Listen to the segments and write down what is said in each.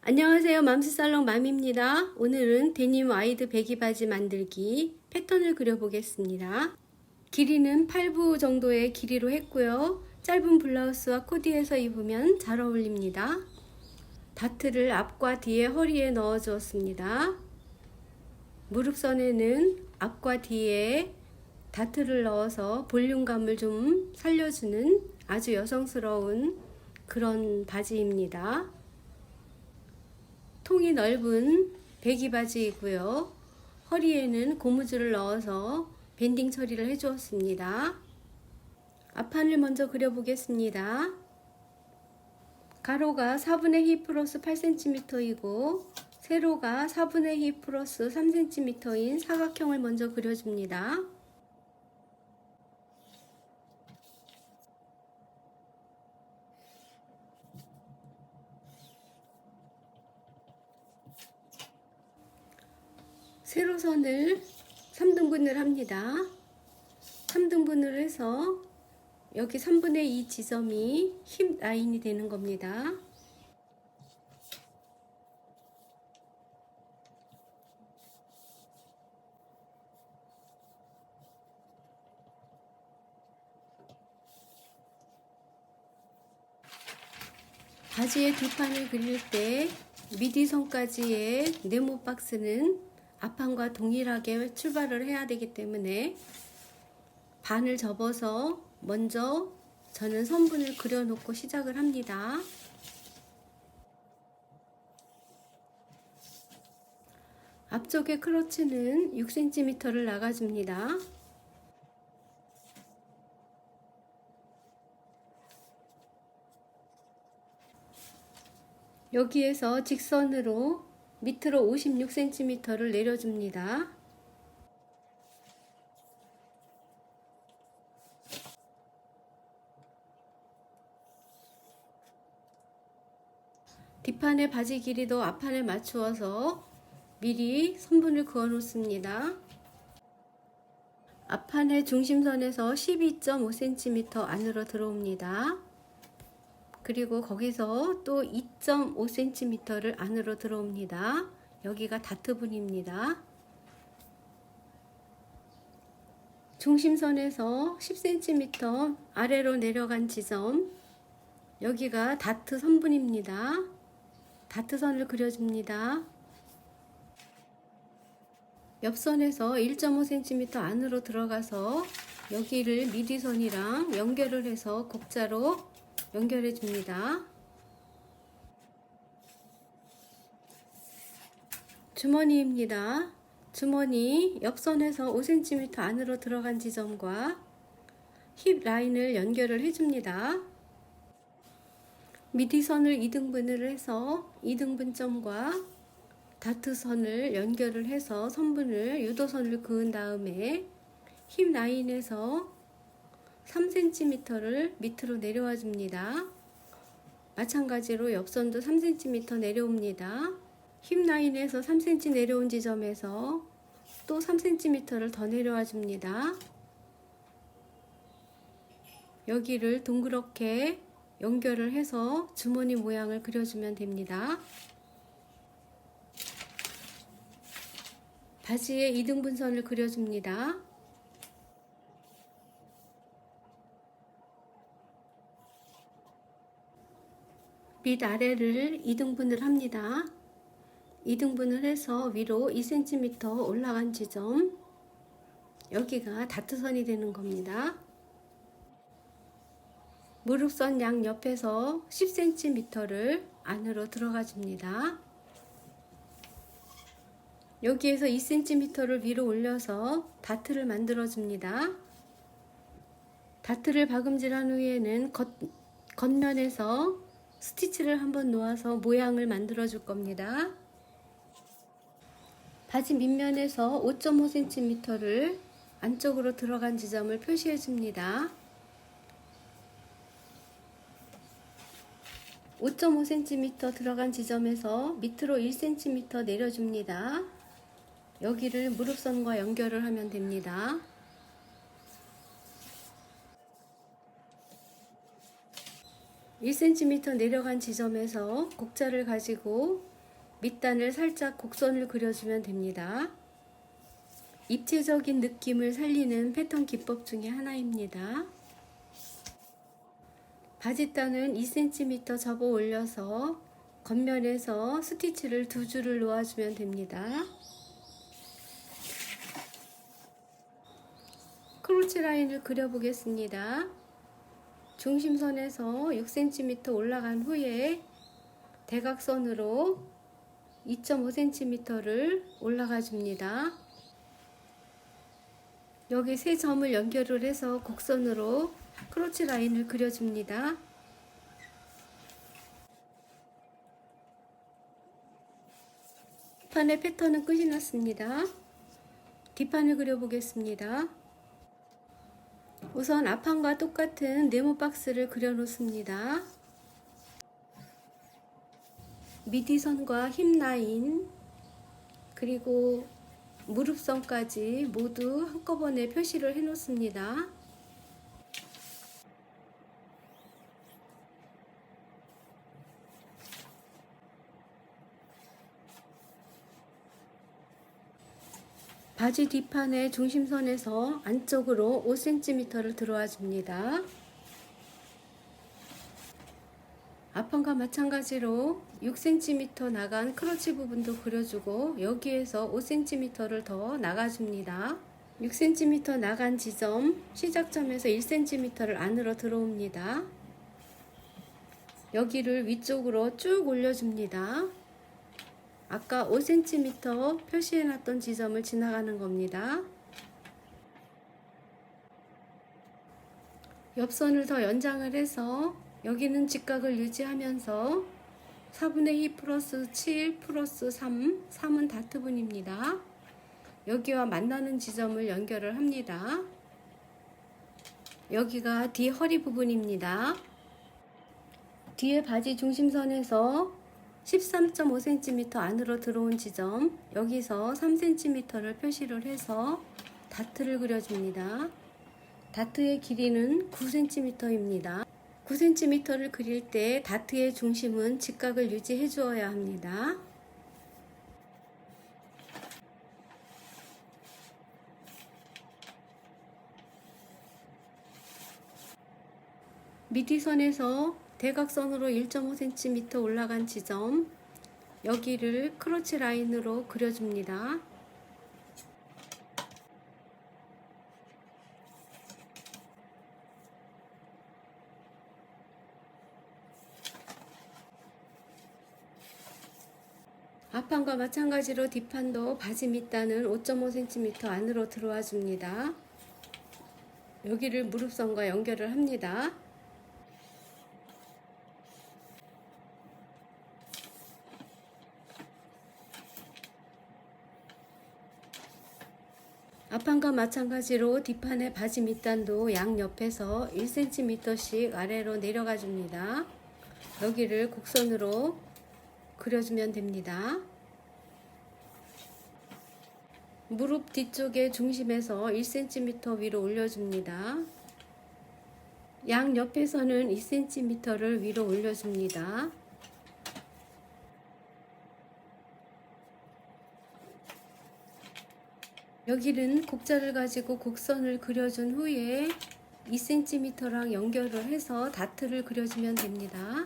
안녕하세요. 맘스살롱 맘입니다. 오늘은 데님 와이드 배기 바지 만들기 패턴을 그려보겠습니다. 길이는 8부 정도의 길이로 했고요. 짧은 블라우스와 코디해서 입으면 잘 어울립니다. 다트를 앞과 뒤에 허리에 넣어 주었습니다. 무릎선에는 앞과 뒤에 다트를 넣어서 볼륨감을 좀 살려주는 아주 여성스러운 그런 바지입니다. 통이 넓은 배기 바지이고요. 허리에는 고무줄을 넣어서 밴딩 처리를 해 주었습니다. 앞판을 먼저 그려보겠습니다. 가로가 4분의 2 플러스 8cm이고 세로가 4분의 2 플러스 3cm인 사각형을 먼저 그려줍니다. 세로선을 3등분을 합니다. 3등분을 해서 여기 3분의 2 지점이 힙 라인이 되는 겁니다. 바지의 뒷판을 그릴 때 미디선까지의 네모 박스는 앞판과 동일하게 출발을 해야 되기 때문에 반을 접어서 먼저 저는 선분을 그려놓고 시작을 합니다. 앞쪽의 크로치는 6cm를 나가줍니다. 여기에서 직선으로 밑으로 56cm를 내려줍니다. 뒷판의 바지 길이도 앞판에 맞추어서 미리 선분을 그어 놓습니다. 앞판의 중심선에서 12.5cm 안으로 들어옵니다. 그리고 거기서 또 2.5cm를 안으로 들어옵니다. 여기가 다트분입니다. 중심선에서 10cm 아래로 내려간 지점, 여기가 다트 선분입니다. 다트선을 그려줍니다. 옆선에서 1.5cm 안으로 들어가서 여기를 미디선이랑 연결을 해서 곡자로 연결해 줍니다. 주머니입니다. 주머니 옆선에서 5cm 안으로 들어간 지점과 힙 라인을 연결을 해줍니다. 미디선을 2등분을 해서 2등분점과 다트선을 연결을 해서 선분을 유도선을 그은 다음에 힙 라인에서 3cm를 밑으로 내려와 줍니다. 마찬가지로 옆선도 3cm 내려옵니다. 힙 라인에서 3cm 내려온 지점에서 또 3cm를 더 내려와 줍니다. 여기를 동그랗게 연결을 해서 주머니 모양을 그려주면 됩니다. 바지에 2등분선을 그려줍니다. 밑아래를 2등분을 합니다. 2등분을 해서 위로 2cm 올라간 지점, 여기가 다트선이 되는 겁니다. 무릎선 양 옆에서 10cm를 안으로 들어가 줍니다. 여기에서 2cm를 위로 올려서 다트를 만들어 줍니다. 다트를 박음질한 후에는 겉면에서 스티치를 한번 놓아서 모양을 만들어 줄 겁니다. 바지 밑면에서 5.5cm를 안쪽으로 들어간 지점을 표시해 줍니다. 5.5cm 들어간 지점에서 밑으로 1cm 내려줍니다. 여기를 무릎선과 연결을 하면 됩니다. 1cm 내려간 지점에서 곡자를 가지고 밑단을 살짝 곡선을 그려주면 됩니다. 입체적인 느낌을 살리는 패턴 기법 중에 하나입니다. 바지단은 2cm 접어 올려서 겉면에서 스티치를 2줄을 놓아주면 됩니다. 크로치 라인을 그려보겠습니다. 중심선에서 6cm 올라간 후에 대각선으로 2.5cm를 올라가 줍니다. 여기 세 점을 연결을 해서 곡선으로 크로치 라인을 그려줍니다. 뒷판의 패턴은 끝이 났습니다. 뒷판을 그려보겠습니다. 우선 앞판과 똑같은 네모 박스를 그려 놓습니다. 미디선과 힙 라인 그리고 무릎선까지 모두 한꺼번에 표시를 해 놓습니다. 바지 뒷판의 중심선에서 안쪽으로 5cm를 들어와 줍니다. 앞판과 마찬가지로 6cm 나간 크러치 부분도 그려주고 여기에서 5cm를 더 나가줍니다. 6cm 나간 지점 시작점에서 1cm를 안으로 들어옵니다. 여기를 위쪽으로 쭉 올려줍니다. 아까 5cm 표시해놨던 지점을 지나가는 겁니다. 옆선을 더 연장을 해서 여기는 직각을 유지하면서 4분의 2 플러스 7 플러스 3, 3은 다트분입니다. 여기와 만나는 지점을 연결을 합니다. 여기가 뒤 허리 부분입니다. 뒤에 바지 중심선에서 13.5cm 안으로 들어온 지점, 여기서 3cm를 표시를 해서 다트를 그려줍니다. 다트의 길이는 9cm입니다. 9cm를 그릴 때 다트의 중심은 직각을 유지해 주어야 합니다. 미디선에서 대각선으로 1.5cm 올라간 지점, 여기를 크로치 라인으로 그려줍니다. 앞판과 마찬가지로 뒷판도 바지 밑단은 5.5cm 안으로 들어와 줍니다. 여기를 무릎선과 연결을 합니다. 앞판과 마찬가지로 뒷판의 바지 밑단도 양옆에서 1cm씩 아래로 내려가 줍니다. 여기를 곡선으로 그려주면 됩니다. 무릎 뒤쪽의 중심에서 1cm 위로 올려줍니다. 양옆에서는 2cm를 위로 올려줍니다. 여기는 곡자를 가지고 곡선을 그려준 후에 2cm랑 연결을 해서 다트를 그려주면 됩니다.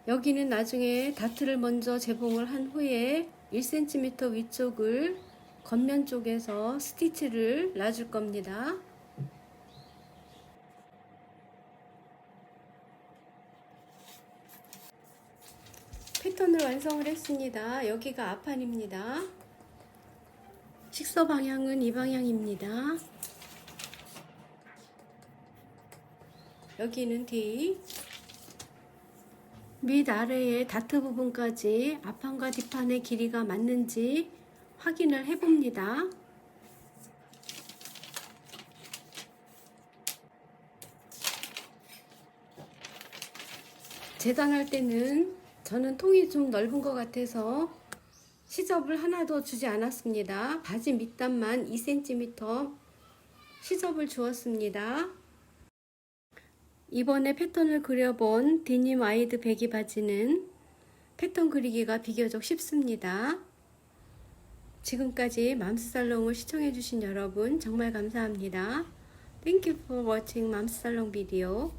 여기는 나중에 다트를 먼저 재봉을 한 후에 1cm 위쪽을 겉면 쪽에서 스티치를 놔줄 겁니다. 패턴을 완성을 했습니다. 여기가 앞판입니다. 식서 방향은 이 방향입니다. 여기는 뒤. 밑 아래의 다트 부분까지 앞판과 뒷판의 길이가 맞는지 확인을 해봅니다. 재단할 때는 저는 통이 좀 넓은 것 같아서 시접을 하나도 주지 않았습니다. 바지 밑단만 2cm 시접을 주었습니다. 이번에 패턴을 그려본 데님 와이드 배기 바지는 패턴 그리기가 비교적 쉽습니다. 지금까지 맘스살롱을 시청해주신 여러분 정말 감사합니다. Thank you for watching 맘스살롱 video.